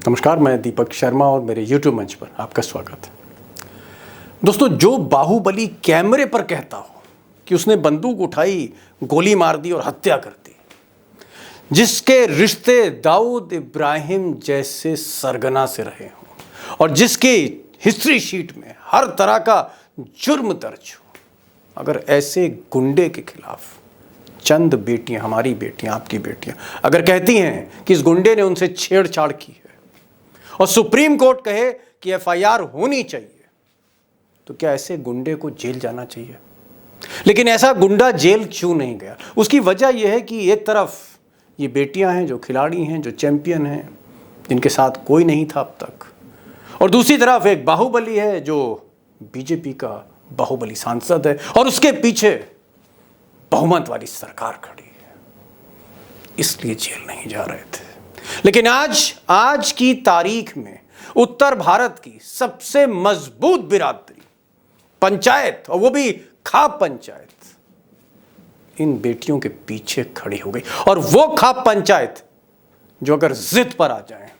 नमस्कार, मैं दीपक शर्मा और मेरे YouTube मंच पर आपका स्वागत है। दोस्तों, जो बाहुबली कैमरे पर कहता हो कि उसने बंदूक उठाई, गोली मार दी और हत्या कर दी, जिसके रिश्ते दाऊद इब्राहिम जैसे सरगना से रहे हों और जिसकी हिस्ट्री शीट में हर तरह का जुर्म दर्ज हो, अगर ऐसे गुंडे के खिलाफ चंद बेटियां, हमारी बेटियां, आपकी बेटियां, अगर कहती हैं कि इस गुंडे ने उनसे छेड़छाड़ की है और सुप्रीम कोर्ट कहे कि एफआईआर होनी चाहिए, तो क्या ऐसे गुंडे को जेल जाना चाहिए? लेकिन ऐसा गुंडा जेल क्यों नहीं गया? उसकी वजह यह है कि एक तरफ ये बेटियां हैं जो खिलाड़ी हैं, जो चैंपियन हैं, जिनके साथ कोई नहीं था अब तक, और दूसरी तरफ एक बाहुबली है जो बीजेपी का बाहुबली सांसद है और उसके पीछे बहुमत वाली सरकार खड़ी है, इसलिए जेल नहीं जा रहे थे। लेकिन आज की तारीख में उत्तर भारत की सबसे मजबूत बिरादरी पंचायत, और वो भी खाप पंचायत, इन बेटियों के पीछे खड़ी हो गई। और वो खाप पंचायत जो अगर जिद पर आ जाए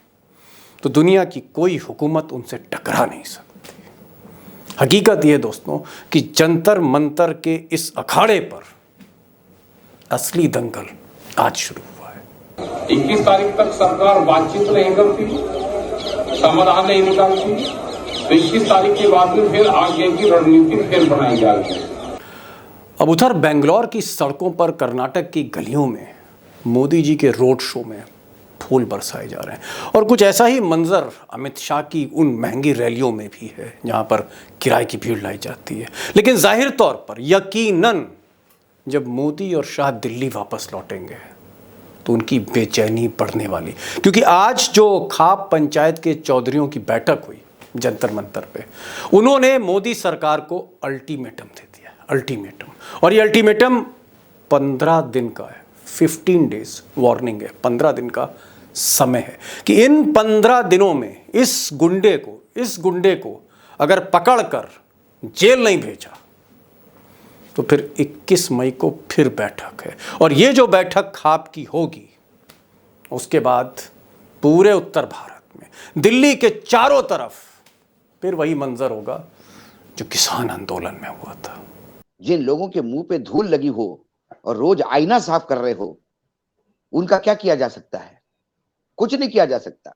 तो दुनिया की कोई हुकूमत उनसे टकरा नहीं सकती। हकीकत यह दोस्तों कि जंतर मंतर के इस अखाड़े पर असली दंगल आज शुरू हुआ है। 21 तारीख तक सरकार बातचीत नहीं करती, समाधान नहीं निकालती, तो 21 तारीख के बाद में फिर आगे की रणनीति फिर बनाई जाएगी। अब उधर बेंगलोर की सड़कों पर, कर्नाटक की गलियों में मोदी जी के रोड शो में फूल बरसाए जा रहे हैं, और कुछ ऐसा ही मंजर अमित शाह की उन महंगी रैलियों में भी है जहां पर किराए की भीड़ लाई जाती है। लेकिन जाहिर तौर पर यकीनन जब मोदी और शाह दिल्ली वापस लौटेंगे तो उनकी बेचैनी बढ़ने वाली, क्योंकि आज जो खाप पंचायत के चौधरियों की बैठक हुई जंतर मंतर पे, उन्होंने मोदी सरकार को अल्टीमेटम दे दिया, अल्टीमेटम। और ये अल्टीमेटम को दिन का है, 15 डेज वार्निंग है, 15 दिन का समय है कि इन 15 दिनों में इस गुंडे को अगर पकड़कर जेल नहीं भेजा तो फिर 21 मई को फिर बैठक है। और ये जो बैठक खाप की होगी, उसके बाद पूरे उत्तर भारत में, दिल्ली के चारों तरफ फिर वही मंजर होगा जो किसान आंदोलन में हुआ था। जिन लोगों के मुंह पे धूल लगी हो और रोज आईना साफ कर रहे हो, उनका क्या किया जा सकता है? कुछ नहीं किया जा सकता।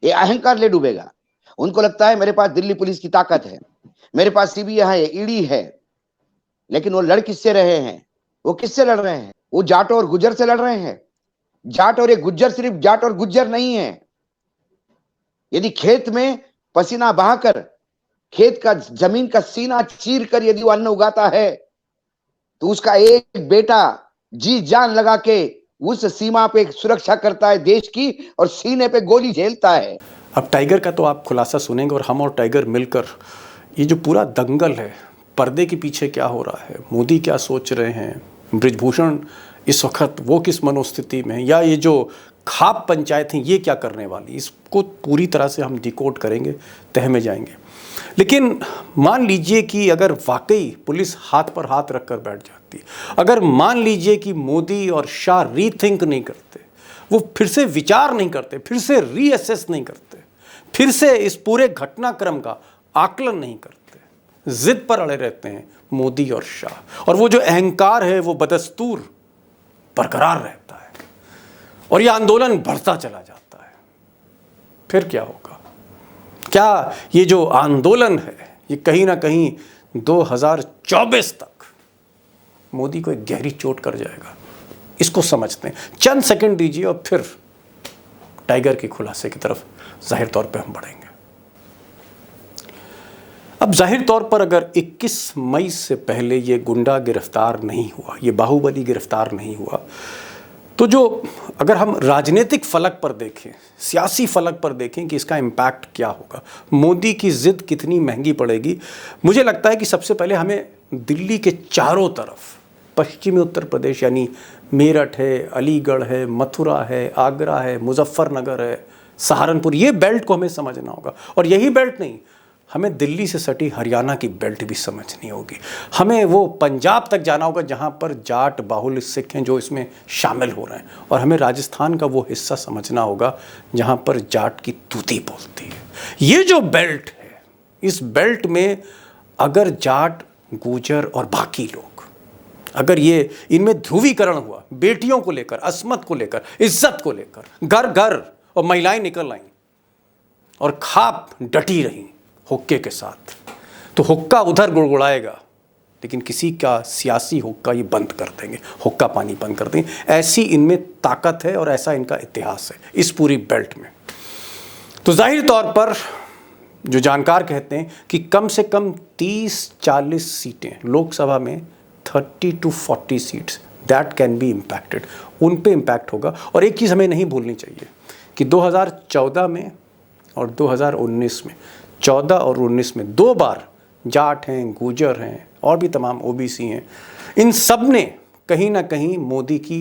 ये अहंकार ले डूबेगा। उनको लगता है मेरे पास दिल्ली पुलिस की ताकत है, मेरे पास सीबीआई है, ईडी है। लेकिन वो लड़ किससे रहे हैं? वो किससे लड़ रहे हैं? वो जाट और गुज्जर से लड़ रहे हैं। जाट और एक गुज्जर सिर्फ जाट और गुज्जर नहीं है। यदि खेत में पसीना बहाकर, खेत का जमीन का सीना चीर कर यदि वो अन्न उगाता है, तो उसका एक बेटा जी जान लगा के उस सीमा पे सुरक्षा करता है देश की, और सीने पे गोली झेलता है। अब टाइगर का तो आप खुलासा सुनेंगे, और हम और टाइगर मिलकर ये जो पूरा दंगल है, पर्दे के पीछे क्या हो रहा है, मोदी क्या सोच रहे हैं, बृजभूषण इस वक्त वो किस मनोस्थिति में है, या ये जो खाप पंचायत है ये क्या करने वाली, इसको पूरी तरह से हम डिकोड करेंगे, तह में जाएंगे। लेकिन मान लीजिए कि अगर वाकई पुलिस हाथ पर हाथ रखकर बैठ जाती, अगर मान लीजिए कि मोदी और शाह रीथिंक नहीं करते, वो फिर से विचार नहीं करते, फिर से रीअसेस नहीं करते, फिर से इस पूरे घटनाक्रम का आकलन नहीं करते, जिद पर अड़े रहते हैं मोदी और शाह, और वो जो अहंकार है वो बदस्तूर बरकरार रहता है और ये आंदोलन बढ़ता चला जाता है, फिर क्या होगा? क्या ये जो आंदोलन है ये कहीं ना कहीं 2024 तक मोदी को एक गहरी चोट कर जाएगा? इसको समझते हैं। चंद सेकंड दीजिए और फिर टाइगर के खुलासे की तरफ जाहिर तौर पे हम बढ़ेंगे। अब जाहिर तौर पर अगर 21 मई से पहले ये गुंडा गिरफ्तार नहीं हुआ, ये बाहुबली गिरफ्तार नहीं हुआ, तो जो अगर हम राजनीतिक फलक पर देखें, सियासी फलक पर देखें कि इसका इम्पैक्ट क्या होगा, मोदी की जिद कितनी महंगी पड़ेगी, मुझे लगता है कि सबसे पहले हमें दिल्ली के चारों तरफ, पश्चिमी उत्तर प्रदेश यानी मेरठ है, अलीगढ़ है, मथुरा है, आगरा है, मुजफ्फरनगर है, सहारनपुर, ये बेल्ट को हमें समझना होगा। और यही बेल्ट नहीं, हमें दिल्ली से सटी हरियाणा की बेल्ट भी समझनी होगी। हमें वो पंजाब तक जाना होगा जहाँ पर जाट बाहुल्य सिख हैं जो इसमें शामिल हो रहे हैं, और हमें राजस्थान का वो हिस्सा समझना होगा जहाँ पर जाट की तूती बोलती है। ये जो बेल्ट है, इस बेल्ट में अगर जाट, गुर्जर और बाकी लोग, अगर ये इनमें ध्रुवीकरण हुआ, बेटियों को लेकर, अस्मत को लेकर, इज्जत को लेकर, घर घर और महिलाएं निकल आईं और खाप डटी रहीं हुक्के के साथ, तो हुक्का उधर गुड़गुड़ाएगा, लेकिन किसी का सियासी हुक्का ये बंद कर देंगे, हुक्का पानी बंद कर देंगे। ऐसी इनमें ताकत है और ऐसा इनका इतिहास है इस पूरी बेल्ट में। तो जाहिर तौर पर जो जानकार कहते हैं कि कम से कम 30-40 सीटें लोकसभा में, 30 to 40 seats that can be impacted, उन पे इम्पैक्ट होगा। और एक चीज़ हमें नहीं भूलनी चाहिए कि 2014 में और 2019 में, 14 और 19 में 2 बार जाट हैं, गुर्जर हैं और भी तमाम ओबीसी हैं, इन सब ने कहीं ना कहीं मोदी की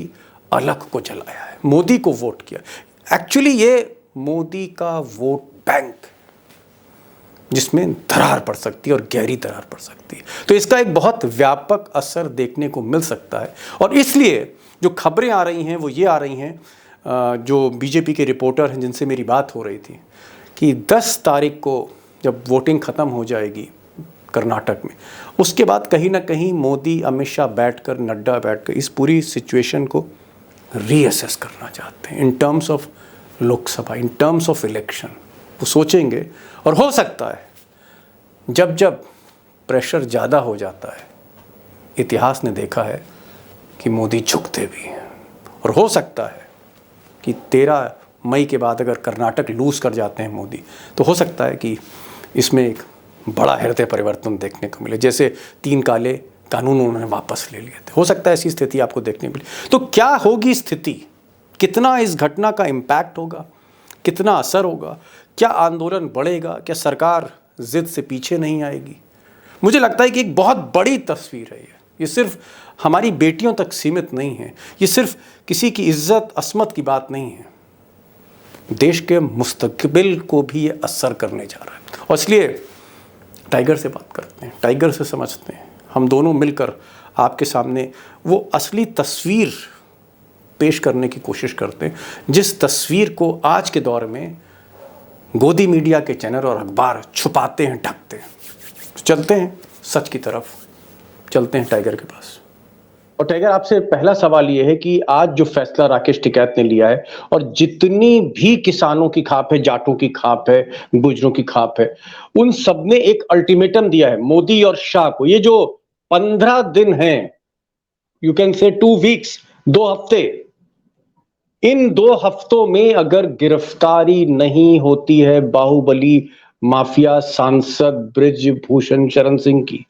अलख को जलाया है, मोदी को वोट किया। एक्चुअली ये मोदी का वोट बैंक जिसमें दरार पड़ सकती है और गहरी दरार पड़ सकती है। तो इसका एक बहुत व्यापक असर देखने को मिल सकता है। और इसलिए जो खबरें आ रही हैं वो ये आ रही हैं, जो बीजेपी के रिपोर्टर हैं जिनसे मेरी बात हो रही थी, कि 10 तारीख को जब वोटिंग ख़त्म हो जाएगी कर्नाटक में, उसके बाद कहीं ना कहीं मोदी, अमित शाह बैठकर, नड्डा बैठकर इस पूरी सिचुएशन को रीअसेस करना चाहते हैं in terms of Lok Sabha, in terms of election. वो सोचेंगे और हो सकता है जब जब प्रेशर ज़्यादा हो जाता है, इतिहास ने देखा है कि मोदी झुकते भी हैं, और हो सकता है कि 13 मई के बाद अगर कर्नाटक लूज़ कर जाते हैं मोदी, तो हो सकता है कि इसमें एक बड़ा हृदय परिवर्तन देखने को मिले, जैसे 3 काले कानून उन्होंने वापस ले लिए थे। हो सकता है ऐसी स्थिति आपको देखने मिले। तो क्या होगी स्थिति, कितना इस घटना का इम्पैक्ट होगा, कितना असर होगा, क्या आंदोलन बढ़ेगा, क्या सरकार जिद से पीछे नहीं आएगी? मुझे लगता है कि एक बहुत बड़ी तस्वीर है ये सिर्फ हमारी बेटियों तक सीमित नहीं है, ये सिर्फ किसी की इज्जत, अस्मत की बात नहीं है, देश के मुस्तकबिल को भी ये असर करने जा रहा है। और इसलिए टाइगर से बात करते हैं, टाइगर से समझते हैं, हम दोनों मिलकर आपके सामने वो असली तस्वीर पेश करने की कोशिश करते हैं, जिस तस्वीर को आज के दौर में गोदी मीडिया के चैनल और अखबार छुपाते हैं, ढकते हैं। चलते हैं सच की तरफ, चलते हैं टाइगर के पास। और टाइगर, आपसे पहला सवाल ये है कि आज जो फैसला राकेश टिकैत ने लिया है, और जितनी भी किसानों की खाप है, जाटों की खाप है, गुर्जरों की खाप है, उन सब ने एक अल्टीमेटम दिया है मोदी और शाह को। ये जो 15 दिन हैं, यू कैन से 2 वीक्स, 2 हफ्ते, इन 2 हफ्तों में अगर गिरफ्तारी नहीं होती है बाहुबली माफिया सांसद बृजभूषण शरण सिंह की,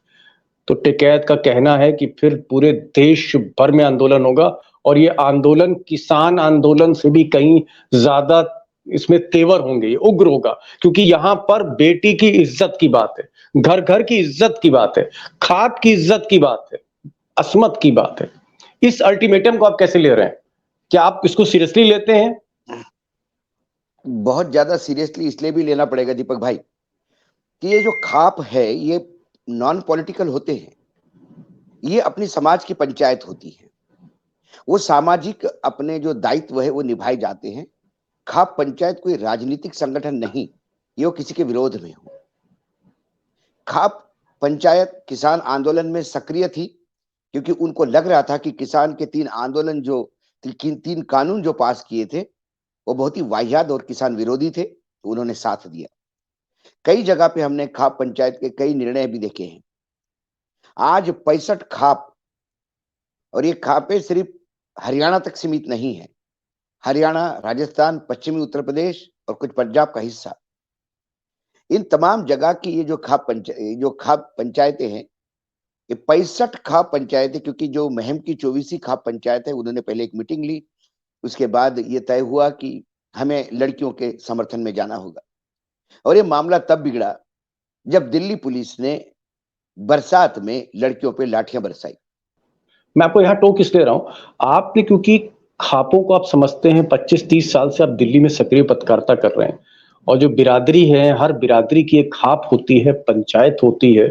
तो टिकैत का कहना है कि फिर पूरे देश भर में आंदोलन होगा, और ये आंदोलन किसान आंदोलन से भी कहीं ज्यादा इसमें तेवर होंगे, ये उग्र होगा, क्योंकि यहां पर बेटी की इज्जत की बात है, घर घर की इज्जत की बात है, खाप की इज्जत की बात है, अस्मत की बात है। इस अल्टीमेटम को आप कैसे ले रहे हैं? क्या आप इसको सीरियसली लेते हैं? बहुत ज्यादा सीरियसली इसलिए भी लेना पड़ेगा दीपक भाई कि ये जो खाप है ये नॉन पॉलिटिकल होते हैं, ये अपनी समाज की पंचायत होती है, वो सामाजिक अपने जो दायित्व है वो निभाए जाते हैं। खाप पंचायत कोई राजनीतिक संगठन नहीं, ये वो किसी के विरोध में हो। खाप पंचायत किसान आंदोलन में सक्रिय थी क्योंकि उनको लग रहा था कि किसान के 3 आंदोलन जो 3 कानून जो पास किए थे वो बहुत ही वाहियात और किसान विरोधी थे, तो उन्होंने साथ दिया। कई जगह पे हमने खाप पंचायत के कई निर्णय भी देखे हैं। आज 65 खाप, और ये खापे सिर्फ हरियाणा तक सीमित नहीं है, हरियाणा, राजस्थान, पश्चिमी उत्तर प्रदेश और कुछ पंजाब का हिस्सा, इन तमाम जगह की ये जो खाप पंचायतें हैं, ये 65 खाप पंचायतें, क्योंकि जो महम की 24वीं खाप पंचायत है उन्होंने पहले एक मीटिंग ली, उसके बाद ये तय हुआ कि हमें लड़कियों के समर्थन में जाना होगा। और ये मामला तब बिगड़ा जब दिल्ली पुलिस ने बरसात में लड़कियों पे लाठियां बरसाई। मैं आपको यहाँ टोक इसलिए रहा हूं, आपने क्योंकि खापों को आप समझते हैं, 25-30 साल से आप दिल्ली में सक्रिय पत्रकारिता कर रहे हैं, और जो बिरादरी है, हर बिरादरी की एक खाप होती है, पंचायत होती है।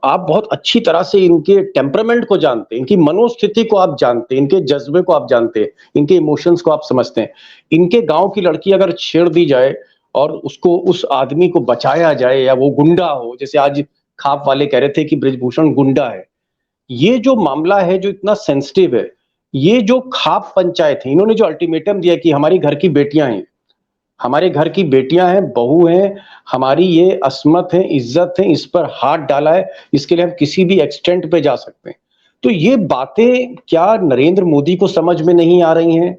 आप बहुत अच्छी तरह से इनके टेम्परामेंट को जानते हैं, इनकी मनोस्थिति को आप जानते हैं, इनके जज्बे को आप जानते हैं, इनके इमोशंस को आप समझते हैं। इनके गांव की लड़की अगर छेड़ दी जाए और उसको, उस आदमी को बचाया जाए, या वो गुंडा हो, जैसे आज खाप वाले कह रहे थे कि बृजभूषण गुंडा है, ये जो मामला है जो इतना सेंसिटिव है, ये जो खाप पंचायत है, इन्होंने जो अल्टीमेटम दिया कि हमारी घर की बेटियां हैं, हमारे घर की बेटियां हैं, बहू हैं, हमारी ये अस्मत है, इज्जत है, इस पर हाथ डाला है, इसके लिए हम किसी भी एक्सटेंट पे जा सकते हैं। तो ये बातें क्या नरेंद्र मोदी को समझ में नहीं आ रही हैं,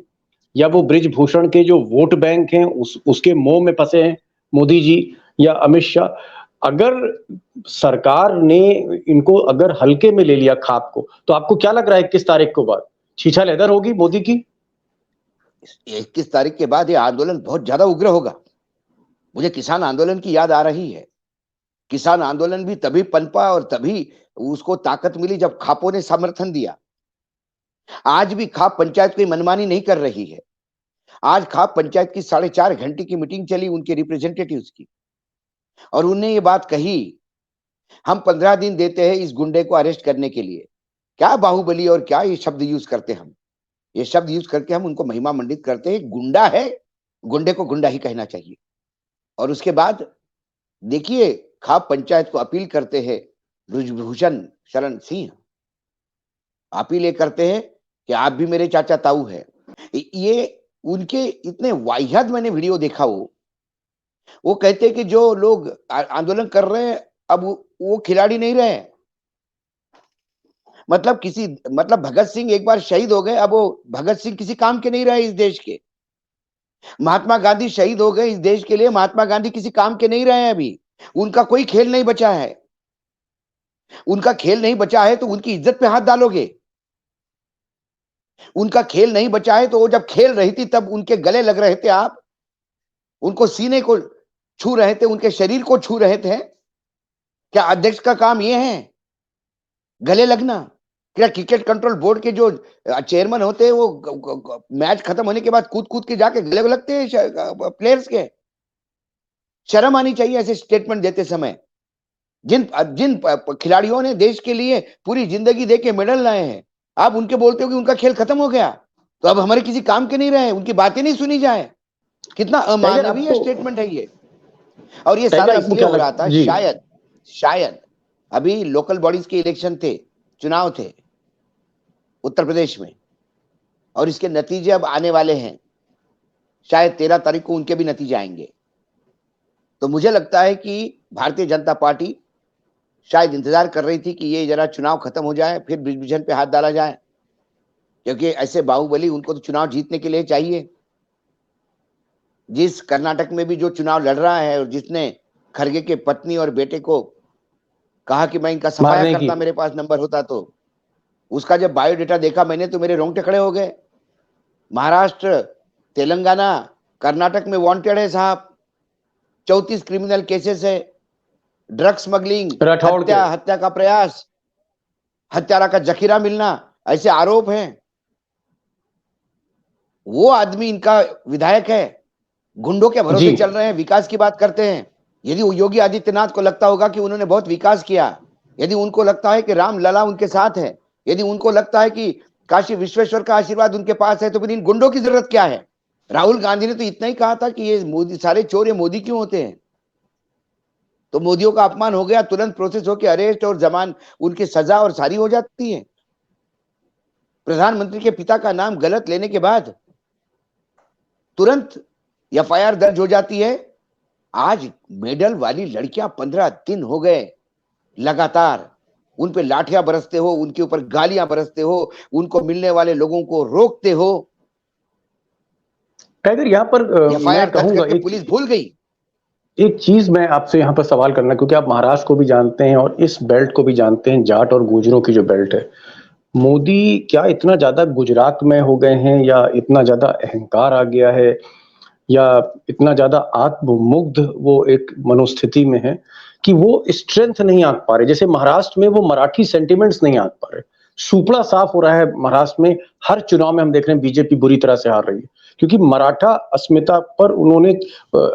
या वो बृजभूषण के जो वोट बैंक हैं उसके मोह में फंसे हैं मोदी जी या अमित शाह? अगर सरकार ने इनको अगर हल्के में ले लिया खाप को, तो आपको क्या लग रहा है 21 तारीख को बाद छीछा लेदर होगी मोदी की? 21 तारीख के बाद ये आंदोलन बहुत ज्यादा उग्र होगा। मुझे किसान आंदोलन की याद आ रही है। किसान आंदोलन भी तभी पनपा और तभी उसको ताकत मिली जब खापों ने समर्थन दिया। आज भी खाप पंचायत कोई मनमानी नहीं कर रही है। आज खाप पंचायत की 4.5 घंटे की मीटिंग चली उनके रिप्रेजेंटेटिव्स की, और उन्हें ये बात कही, हम 15 दिन देते हैं इस गुंडे को अरेस्ट करने के लिए। क्या बाहुबली और क्या ये शब्द यूज करते हम, ये शब्द यूज करके हम उनको महिमा मंडित करते हैं। गुंडा है, गुंडे को गुंडा ही कहना चाहिए। और उसके बाद देखिए खाप पंचायत को अपील करते हैं बृजभूषण शरण सिंह, अपील ये करते हैं कि आप भी मेरे चाचा ताऊ है। ये उनके इतने वाहियात मैंने वीडियो देखा। वो कहते हैं कि जो लोग आंदोलन कर रहे हैं अब वो खिलाड़ी नहीं रहे। मतलब भगत सिंह एक बार शहीद हो गए, अब वो भगत सिंह किसी काम के नहीं रहे इस देश के। महात्मा गांधी शहीद हो गए इस देश के लिए, महात्मा गांधी किसी काम के नहीं रहे हैं अभी। उनका कोई खेल नहीं बचा है। उनका खेल नहीं बचा है तो उनकी इज्जत पे हाथ डालोगे? उनका खेल नहीं बचा है तो वो जब खेल रही थी तब उनके गले लग रहे थे आप, उनको सीने को छू रहे थे, उनके शरीर को छू रहे थे। क्या अध्यक्ष का काम ये है गले लगना? क्या क्रिकेट कंट्रोल बोर्ड के जो चेयरमैन होते हैं वो मैच खत्म होने के बाद कूद कूद के जाके गले लगते हैं प्लेयर्स के? शर्म आनी चाहिए ऐसे स्टेटमेंट देते समय। जिन जिन खिलाड़ियों ने देश के लिए पूरी जिंदगी दे के मेडल लाए हैं, आप उनके बोलते हो कि उनका खेल खत्म हो गया तो अब हमारे किसी काम के नहीं रहे, उनकी बातें नहीं सुनी जाए। कितना अमानवीय स्टेटमेंट है ये। और ये सारा इसलिए हो रहा था, शायद अभी लोकल बॉडीज के इलेक्शन थे, चुनाव थे उत्तर प्रदेश में, और इसके नतीजे अब आने वाले हैं। शायद 13 तारीख को उनके भी नतीजे आएंगे। तो मुझे लगता है कि भारतीय जनता पार्टी शायद इंतजार कर रही थी कि ये जरा चुनाव खत्म हो जाए फिर बृजभूषण पे हाथ डाला जाए, क्योंकि ऐसे बाहुबली उनको तो चुनाव जीतने के लिए चाहिए। जिस कर्नाटक में भी जो चुनाव लड़ रहा है और जिसने खरगे के पत्नी और बेटे को कहा कि मैं इनका सफाया करता, मेरे पास नंबर होता तो, उसका जब बायोडेटा देखा मैंने तो मेरे रोंगटे खड़े हो गए। महाराष्ट्र, तेलंगाना, कर्नाटक में वांटेड है साहब, 34 क्रिमिनल केसेस है, ड्रग स्मगलिंग, हत्या का प्रयास, हत्यारा का जखीरा मिलना, ऐसे आरोप हैं। वो आदमी इनका विधायक है, गुंडों के भरोसे चल रहे हैं, विकास की बात करते हैं। यदि योगी आदित्यनाथ को लगता होगा कि उन्होंने बहुत विकास किया, यदि उनको लगता है कि राम लला उनके साथ है, यदि उनको लगता है कि काशी विश्वेश्वर का आशीर्वाद उनके पास है, तो फिर इन गुंडों की जरूरत क्या है? राहुल गांधी ने तो इतना ही कहा था कि ये मोदी सारे चोर, ये मोदी क्यों होते हैं? तो मोदियों का अपमान हो गया, तुरंत प्रोसेस होकर अरेस्ट और जमान उनकी सजा और सारी हो जाती है। प्रधानमंत्री के पिता का नाम गलत लेने के बाद तुरंत एफआईआर दर्ज हो जाती है। आज मेडल वाली लड़कियां 15 दिन हो गए लगातार उन पे लाठियां बरसते हो, उनके ऊपर गालियां बरसते हो, उनको मिलने वाले लोगों को रोकते हो। टाइगर, यहाँ पर मैं कहूंगा पुलिस भूल गई। एक चीज मैं आपसे यहाँ पर सवाल करना, क्योंकि आप महाराष्ट्र को भी जानते हैं और इस बेल्ट को भी जानते हैं, जाट और गुजरों की जो बेल्ट है। मोदी क्या इतना ज्यादा गुजरात में हो गए हैं, या इतना ज्यादा अहंकार आ गया है, या इतना ज्यादा आत्ममुग्ध वो एक मनोस्थिति में है कि वो स्ट्रेंथ नहीं आंक पा रहे? जैसे महाराष्ट्र में वो मराठी सेंटिमेंट्स नहीं आंक पा रहे, सुपड़ा साफ हो रहा है महाराष्ट्र में। हर चुनाव में हम देख रहे हैं बीजेपी बुरी तरह से हार रही है, क्योंकि मराठा अस्मिता पर उन्होंने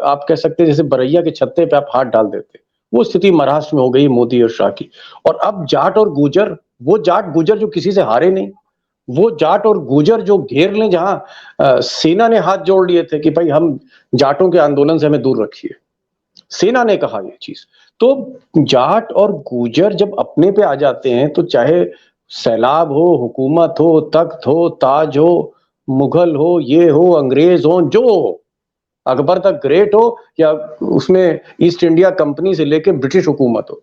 आप कह सकते हैं जैसे बरैया के छत्ते पे आप हाथ डाल देते, वो स्थिति महाराष्ट्र में हो गई मोदी और शाह की। और अब जाट और गुजर, वो जाट गुजर जो किसी से हारे नहीं, वो जाट और गुजर जो घेर लें, जहां सेना ने हाथ जोड़ लिए थे कि भाई हम जाटों के आंदोलन से हमें दूर रखिए, सेना ने कहा ये चीज। तो जाट और गुजर जब अपने पे आ जाते हैं तो चाहे सैलाब हो, हुकूमत हो, तख्त हो, ताज हो, मुगल हो, ये हो, अंग्रेज हो, जो हो, अकबर तक ग्रेट हो, या उसमें ईस्ट इंडिया कंपनी से लेके ब्रिटिश हुकूमत हो,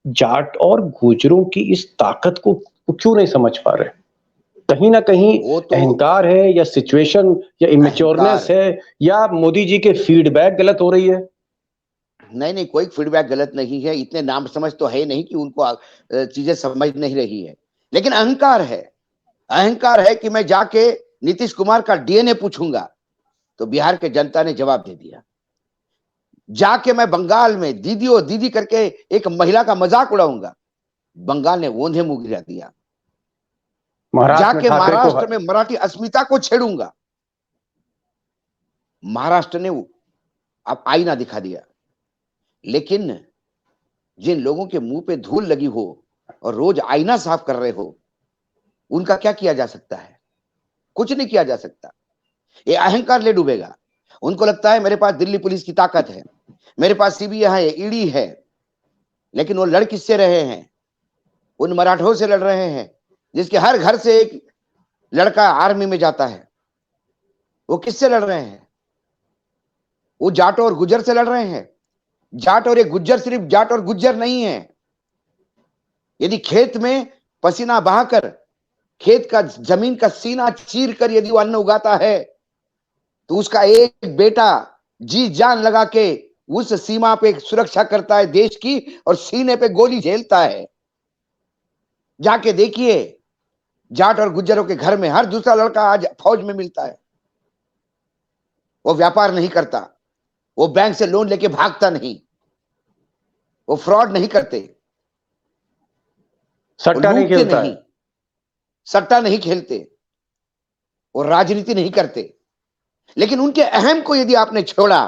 जाट और गुजरों की इस ताकत को क्यों नहीं समझ पा रहे? कहीं ना कहीं वो तो अहंकार है, या सिचुएशन, या इमेच्योरनेस अहंकार। है, या मोदी जी के फीडबैक गलत हो रही है? नहीं नहीं, कोई फीडबैक गलत नहीं है, इतने नाम समझ तो है नहीं कि उनको चीजें समझ नहीं रही है, लेकिन अहंकार है। अहंकार है कि मैं जाके नीतीश कुमार का डीएनए पूछूंगा, तो बिहार के जनता ने जवाब दे दिया। जाके मैं बंगाल में दीदी और दीदी करके एक महिला का मजाक उड़ाऊंगा, बंगाल ने ओंधे मुंह गिरा दिया। जाके महाराष्ट्र में मराठी अस्मिता को छेड़ूंगा, महाराष्ट्र ने अब आईना दिखा दिया। लेकिन जिन लोगों के मुंह पे धूल लगी हो और रोज आईना साफ कर रहे हो, उनका क्या किया जा सकता है? कुछ नहीं किया जा सकता। ये अहंकार ले डूबेगा। उनको लगता है मेरे पास दिल्ली पुलिस की ताकत है, मेरे पास सीबीआई है, ईडी है, लेकिन वो लड़ किससे रहे हैं? उन मराठों से लड़ रहे हैं जिसके हर घर से एक लड़का आर्मी में जाता है। वो किससे लड़ रहे हैं? वो जाट और गुज्जर से लड़ रहे हैं। जाट और एक गुज्जर सिर्फ जाट और गुज्जर नहीं है। यदि खेत में पसीना बहाकर, खेत का जमीन का सीना चीर कर यदि वो अन्न उगाता है, तो उसका एक बेटा जी जान लगा के उस सीमा पे सुरक्षा करता है देश की, और सीने पे गोली झेलता है। जाके देखिए, जाट और गुज्जरों के घर में हर दूसरा लड़का आज फौज में मिलता है। वो व्यापार नहीं करता, वो बैंक से लोन लेके भागता नहीं, वो फ्रॉड नहीं करते, सट्टा नहीं खेलता नहीं, सट्टा नहीं खेलते, वो राजनीति नहीं करते। लेकिन उनके अहम को यदि आपने छोड़ा,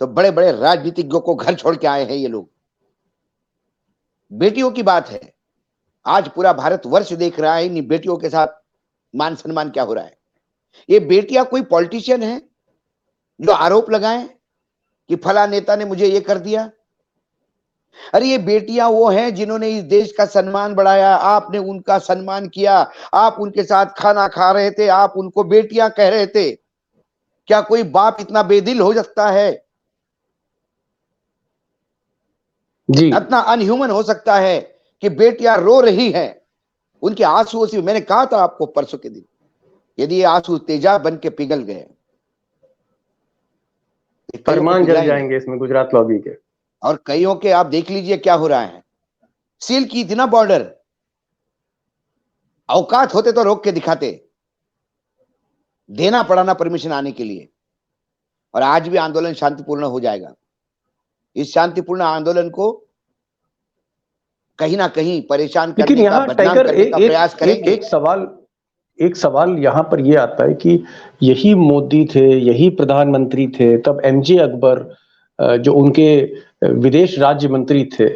तो बड़े बड़े राजनीतिज्ञों को घर छोड़ के आए हैं ये लोग। बेटियों की बात है, आज पूरा भारत वर्ष देख रहा है इन बेटियों के साथ मान सम्मान क्या हो रहा है। ये बेटियां कोई पॉलिटिशियन है जो आरोप लगाएं कि फला नेता ने मुझे ये कर दिया? अरे ये बेटियां वो हैं जिन्होंने इस देश का सम्मान बढ़ाया, आपने उनका सम्मान किया, आप उनके साथ खाना खा रहे थे, आप उनको बेटियां कह रहे थे। क्या कोई बाप इतना बेदिल हो सकता है? जी, इतना अनह्यूमन हो सकता है कि बेटियां रो रही हैं, उनके आंसुओं से, मैंने कहा था आपको परसों के दिन, यदि ये आंसू तेजाब बन के पिघल गए, फरमान जल जाएंगे इसमें गुजरात लॉबी के। और कईयों के आप देख लीजिए क्या हो रहा है। सील की थी ना बॉर्डर, औकात होते तो रोक के दिखाते, देना पड़ा ना परमिशन आने के लिए। और आज भी आंदोलन शांतिपूर्ण हो जाएगा। इस शांतिपूर्ण आंदोलन को कहीं ना कहीं परेशान करने का, बदनाम करने का प्रयास करेंगे। एक सवाल यहाँ पर ये आता है कि यही मोदी थे, यही प्रधानमंत्री थे, तब एमजे अकबर जो उनके विदेश राज्य मंत्री थे,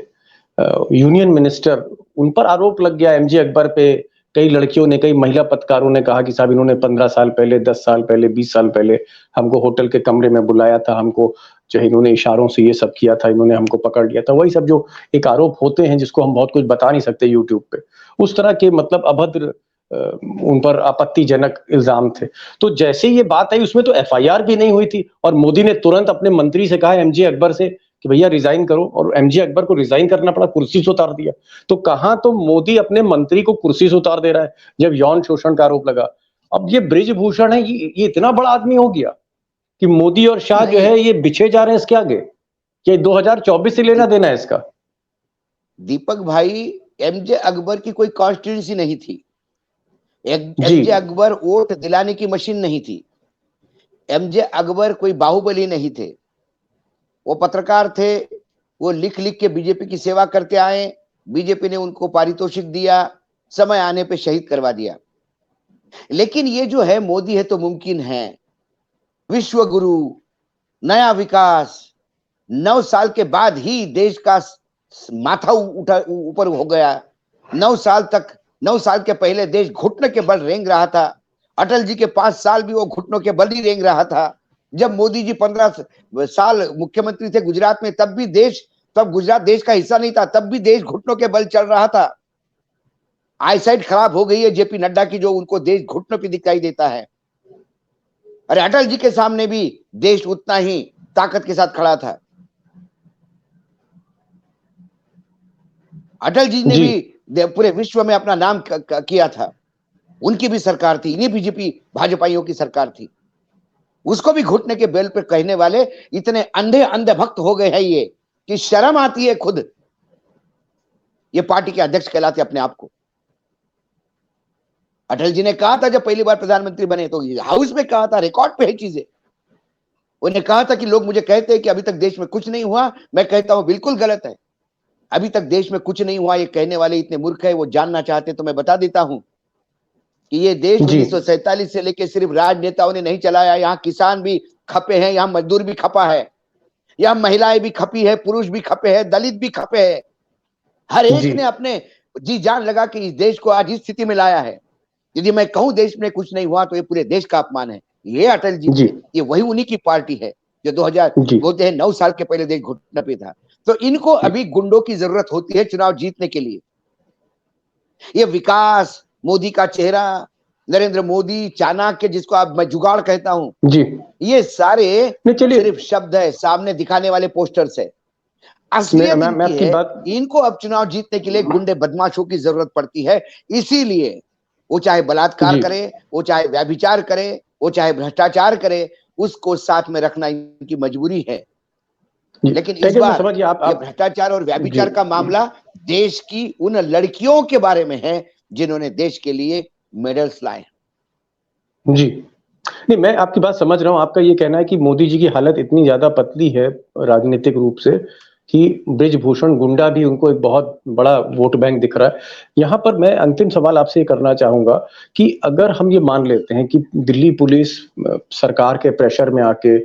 यूनियन मिनिस्टर, उन पर आरोप लग गया एमजे अकबर पे। कई लड़कियों ने, कई महिला पत्रकारों ने कहा कि साहब इन्होंने 15 साल पहले, 10 साल पहले, 20 साल पहले हमको होटल के कमरे में बुलाया था, हमको जो इन्होंने इशारों से ये सब किया था, इन्होंने हमको पकड़ लिया था। वही सब जो एक आरोप होते हैं जिसको हम बहुत कुछ बता नहीं सकते यूट्यूब पे, उस तरह के मतलब अभद्र उन पर आपत्तिजनक इल्जाम थे। तो जैसे ये बात आई उसमें तो एफआईआर भी नहीं हुई थी, और मोदी ने तुरंत अपने मंत्री से कहा एमजे अकबर से कि भैया रिजाइन करो, और एमजे अकबर को रिजाइन करना पड़ा, कुर्सी से उतार दिया। तो कहां तो मोदी अपने मंत्री को कुर्सी से उतार दे रहा है जब यौन शोषण का आरोप लगा। अब ये ब्रिजभूषण है, ये इतना बड़ा आदमी हो गया कि मोदी और शाह जो है ये बिछे जा रहे हैं इसके आगे। ये 2024 से लेना देना है इसका? दीपक भाई, एमजे अकबर की कोई कॉन्स्टिट्यूंसी नहीं थी। एमजे अकबर वोट दिलाने की मशीन नहीं थी। एमजे अकबर कोई बाहुबली नहीं थे। वो पत्रकार थे, वो लिख लिख के बीजेपी की सेवा करते आए, बीजेपी ने उनको पारितोषिक दिया, समय आने पे शहीद करवा दिया। लेकिन ये जो है मोदी है तो मुमकिन है, विश्व गुरु, नया विकास, 9 साल के बाद ही देश का माथा उठा ऊपर हो गया। 9 साल के पहले देश घुटने के बल रेंग रहा था। अटल जी के 5 साल भी वो घुटनों के बल ही रेंग रहा था। जब मोदी जी 15 साल मुख्यमंत्री थे गुजरात में, तब गुजरात देश का हिस्सा नहीं था, तब भी देश घुटनों के बल चल रहा था। आईसाइट खराब हो गई है जेपी नड्डा की, जो उनको देश घुटनों पे दिखाई देता है। अरे अटल जी के सामने भी देश उतना ही ताकत के साथ खड़ा था। अटल जी ने भी पूरे विश्व में अपना नाम किया था। उनकी भी सरकार थी, इन्हीं बीजेपी भाजपाइयों की सरकार थी। उसको भी घुटने के बेल पे कहने वाले इतने अंधे भक्त हो गए हैं ये कि शर्म आती है खुद ये पार्टी के अध्यक्ष कहलाते अपने आप को। अटल जी ने कहा था जब पहली बार प्रधानमंत्री बने, तो हाउस में कहा था, रिकॉर्ड पे है चीजें। उन्हें कहा था कि लोग मुझे कहते हैं कि अभी तक देश में कुछ नहीं हुआ, मैं कहता हूं बिल्कुल गलत है। अभी तक देश में कुछ नहीं हुआ ये कहने वाले इतने मूर्ख है। वो जानना चाहते तो मैं बता देता हूं कि ये देश 1947 से लेकर सिर्फ राजनेताओं ने नहीं चलाया। यहाँ किसान भी खपे हैं, यहाँ मजदूर भी खपा है, यहाँ महिलाएं भी खपी है, पुरुष भी खपे है, दलित भी खपे है। हर एक ने अपने जी जान लगा कि इस देश को आज इस स्थिति में लाया है। यदि मैं कहूं देश में कुछ नहीं हुआ तो ये पूरे देश का अपमान है। ये अटल जी थे, ये वही उन्हीं की पार्टी है जो 2000 बोलते हैं 9 साल के पहले देश घुटने पे था। तो इनको अभी गुंडों की जरूरत होती है चुनाव जीतने के लिए। ये विकास, मोदी का चेहरा, नरेंद्र मोदी, चाणक्य जिसको आप मैं जुगाड़ कहता हूं जी, ये सारे सिर्फ शब्द है, सामने दिखाने वाले पोस्टर्स है। असलियत इनकी है। इनको अब चुनाव जीतने के लिए गुंडे बदमाशों की जरूरत पड़ती है। इसीलिए वो चाहे बलात्कार करे, वो चाहे व्यभिचार करे, वो चाहे भ्रष्टाचार करे, उसको साथ में रखना इनकी मजबूरी है। लेकिन इस बार ये भ्रष्टाचार और व्यभिचार का मामला देश की उन लड़कियों के बारे में है जिन्होंने देश के लिए मेडल्स लाए। जी नहीं, मैं आपकी बात समझ रहा हूं। आपका ये कहना है कि मोदी जी की हालत इतनी ज्यादा पतली है राजनीतिक रूप से कि ब्रिजभूषण गुंडा भी उनको एक बहुत बड़ा वोट बैंक दिख रहा है। यहाँ पर मैं अंतिम सवाल आपसे ये करना चाहूंगा कि अगर हम ये मान लेते हैं कि दिल्ली पुलिस सरकार के प्रेशर में आके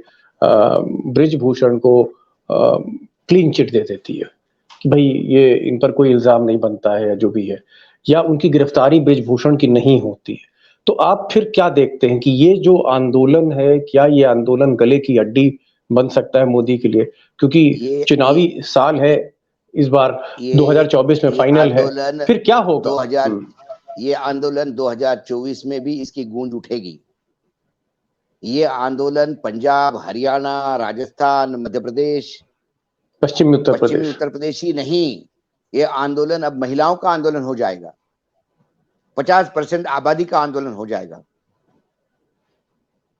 ब्रिजभूषण को क्लीन चिट दे देती है कि भाई ये इन पर कोई इल्जाम नहीं बनता है या जो भी है, या उनकी गिरफ्तारी ब्रिजभूषण की नहीं होती है, तो आप फिर क्या देखते हैं कि ये जो आंदोलन है, क्या ये आंदोलन गले की हड्डी बन सकता है मोदी के लिए? क्योंकि चुनावी साल है इस बार, 2024 में फाइनल है, फिर क्या होगा? ये आंदोलन 2024 में भी इसकी गूंज उठेगी। ये आंदोलन पंजाब, हरियाणा, राजस्थान, मध्य प्रदेश, पश्चिमी उत्तर प्रदेश ही नहीं, ये आंदोलन अब महिलाओं का आंदोलन हो जाएगा। 50% आबादी का आंदोलन हो जाएगा।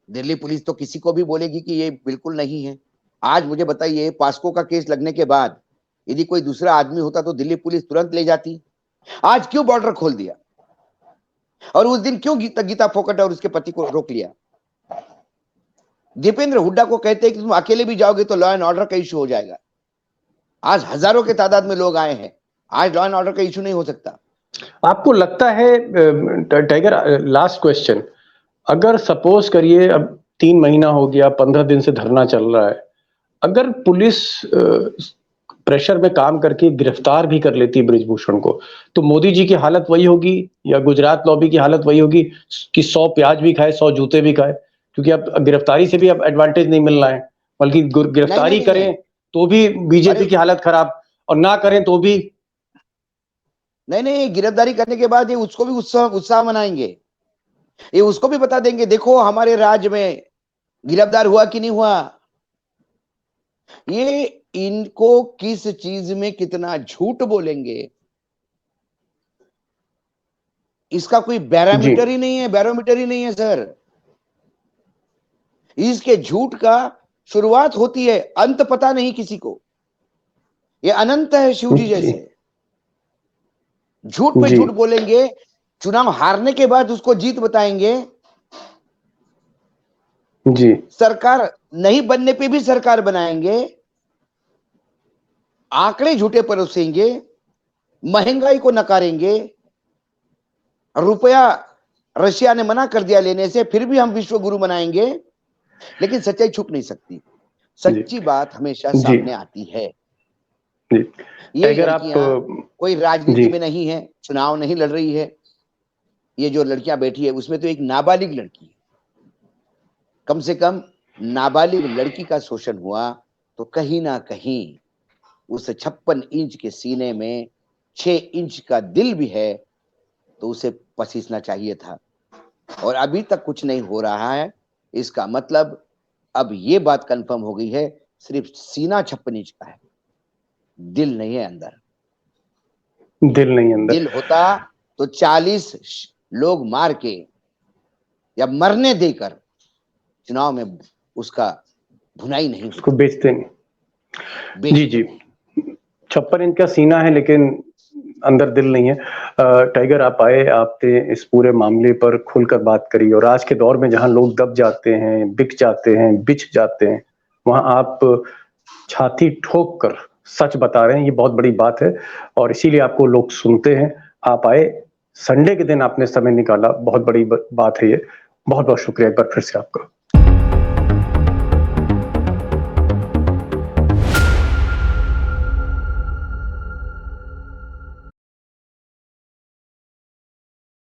दिल्ली पुलिस तो किसी को भी बोलेगी कि ये बिल्कुल नहीं है। आज मुझे बताइए, पास्को का केस लगने के बाद यदि कोई दूसरा आदमी होता तो दिल्ली पुलिस तुरंत ले जाती। आज क्यों बॉर्डर खोल दिया? और उस दिन क्यों गीता फोकट और उसके पति को रोक लिया? दीपेंद्र हुड्डा को कहते हैं कि तुम अकेले भी जाओगे तो लॉ एंड ऑर्डर का इशू हो जाएगा। आज हजारों के तादाद में लोग आए हैं, आज लॉ एंड ऑर्डर का इशू नहीं हो सकता। आपको लगता है, टाइगर, लास्ट क्वेश्चन, अगर सपोज करिए अब 3 महीना हो गया, 15 दिन से धरना चल रहा है, अगर पुलिस प्रेशर में काम करके गिरफ्तार भी कर लेती ब्रिजभूषण को, तो मोदी जी की हालत वही होगी या गुजरात लॉबी की हालत वही होगी कि 100 प्याज भी खाए 100 जूते भी खाए? क्योंकि अब गिरफ्तारी से भी अब एडवांटेज नहीं मिल रहा है, बल्कि गिरफ्तारी करें तो भी बीजेपी की हालत खराब, और ना करें तो भी नहीं, गिरफ्तारी करने के बाद ये उसको भी उत्साह मनाएंगे। ये उसको भी बता देंगे, देखो हमारे राज्य में गिरफ्तार हुआ कि नहीं हुआ। ये इनको किस चीज में कितना झूठ बोलेंगे इसका कोई बैरोमीटर ही नहीं है सर। इसके झूठ का शुरुआत होती है, अंत पता नहीं किसी को। ये अनंत है शिव जी जैसे। झूठ पे झूठ बोलेंगे, चुनाव हारने के बाद उसको जीत बताएंगे जी। सरकार नहीं बनने पे भी सरकार बनाएंगे, आंकड़े झूठे परोसेंगे, महंगाई को नकारेंगे, और रुपया रशिया ने मना कर दिया लेने से, फिर भी हम विश्व गुरु बनाएंगे, लेकिन सच्चाई छुप नहीं सकती। सच्ची बात हमेशा जी। सामने आती है। जी। ये अगर आप लड़कियां कोई जी राजनीति में नहीं है, चुनाव नहीं लड़ रही है। ये जो लड़कियां बैठी है उसमें तो एक नाबालिग लड़की है। कम से कम नाबालिग लड़की का शोषण हुआ तो कहीं ना कहीं उस 56 इंच के सीने में 6 इंच का दिल भी है, तो उसे पसीजना चाहिए था। और अभी तक कुछ नहीं हो रहा है। इसका मतलब अब ये बात कंफर्म हो गई है, सिर्फ सीना 56 इंच का है, दिल नहीं है अंदर। दिल नहीं अंदर। दिल होता तो 40 लोग मार के या मरने देकर चुनाव में उसका भुनाई नहीं उसको होती। बेचते नहीं। जी जी, 56 इंच का सीना है लेकिन अंदर दिल नहीं है। टाइगर, आप आए, आपने इस पूरे मामले पर खुलकर बात करी, और आज के दौर में जहां लोग दब जाते हैं, बिक जाते हैं, बिछ जाते हैं, वहां आप छाती ठोक कर सच बता रहे हैं। ये बहुत बड़ी बात है और इसीलिए आपको लोग सुनते हैं। आप आए, संडे के दिन आपने समय निकाला, बहुत बड़ी बात है ये। बहुत बहुत शुक्रिया एक बार फिर से आपका।